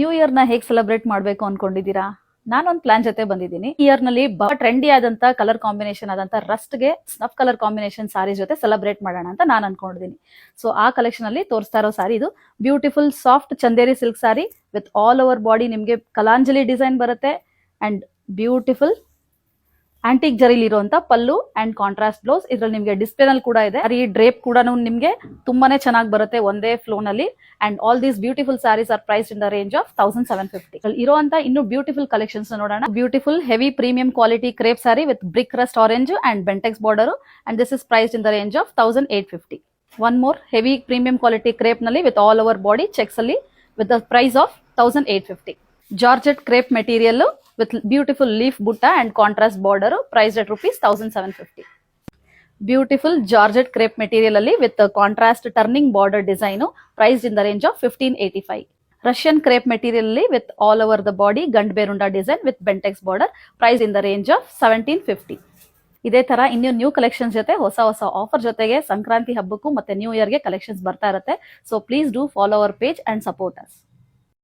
New year ನ ಹೇಗೆ celebrate ಮಾಡಬೇಕು ಅನ್ಕೊಂಡಿದ್ದೀರಾ? ನಾನೊಂದು ಪ್ಲಾನ್ ಜೊತೆ ಬಂದಿದ್ದೀನಿ. ಈ ಇಯರ್ ನಲ್ಲಿ ಟ್ರೆಂಡಿ ಆದಂತ ಕಲರ್ ಕಾಂಬಿನೇಷನ್ ಆದಂತ ರಸ್ಟ್ ಗೆ ಸ್ನಫ್ ಕಲರ್ ಕಾಂಬಿನೇಷನ್ ಸಾರಿ ಜೊತೆ ಸೆಲೆಬ್ರೇಟ್ ಮಾಡೋಣ ಅಂತ ನಾನು ಅನ್ಕೊಂಡಿದ್ದೀನಿ. ಸೊ ಆ ಕಲೆಕ್ಷನ್ ಅಲ್ಲಿ ತೋರಿಸ್ತಾ ಇರೋ ಸಾರಿ ಇದು beautiful soft Chanderi silk sorry with all over body ನಿಮ್ಗೆ ಕಲಾಂಜಲಿ ಡಿಸೈನ್ ಬರುತ್ತೆ ಅಂಡ್ ಬ್ಯೂಟಿಫುಲ್ ಆಂಟಿಕ್ ಜರಿಲಿ ಇರುವಂತ ಪಲ್ಲು ಅಂಡ್ ಕಾಂಟ್ರಾಸ್ಟ್ ಬ್ಲೌಸ್. ಇದ್ರಲ್ಲಿ ನಿಮಗೆ ಡಿಸ್ಪ್ಲೇ ನಲ್ಲಿ ಕೂಡ ಇದೆ. ಈ ಡ್ರೇಪ್ ಕೂಡ ನಿಮ್ಗೆ ತುಂಬಾನೇ ಚೆನ್ನಾಗಿ ಬರುತ್ತೆ ಒಂದೇ ಫ್ಲೋ ನಲ್ಲಿ. And all these beautiful sarees are priced in the range of 1750. ಇರುವಂತ ಇನ್ನು ಬ್ಯೂಟಿಫುಲ್ ಕಲೆಕ್ಷನ್ಸ್ ನೋಡೋಣ. Beautiful heavy premium quality crepe sari with brick rust orange and Bentex border and this is priced in the range of 1850. One more heavy premium quality crepe ನಲ್ಲಿ with all over body checks ಅಲ್ಲಿ with the price of 1850. Georgette crepe material with beautiful leaf butta and contrast border priced at rupees 1750. Beautiful Georgette crepe material alli with the contrast turning border design priced in the range of 1585. Russian crepe material alli with all over the body gand berunda design with bentex border priced in the range of 1750. ಇದೇ ತರ ಇನ್ನು new collections ಜೊತೆ ಹೊಸ offer ಜೊತೆಗೆ ಸಂಕ್ರಾಂತಿ ಹಬ್ಬಕ್ಕೂ ಮತ್ತೆ new ಇಯರ್ಗೆ collections ಬರ್ತಾ ಇರುತ್ತೆ. So please do follow our page and support us.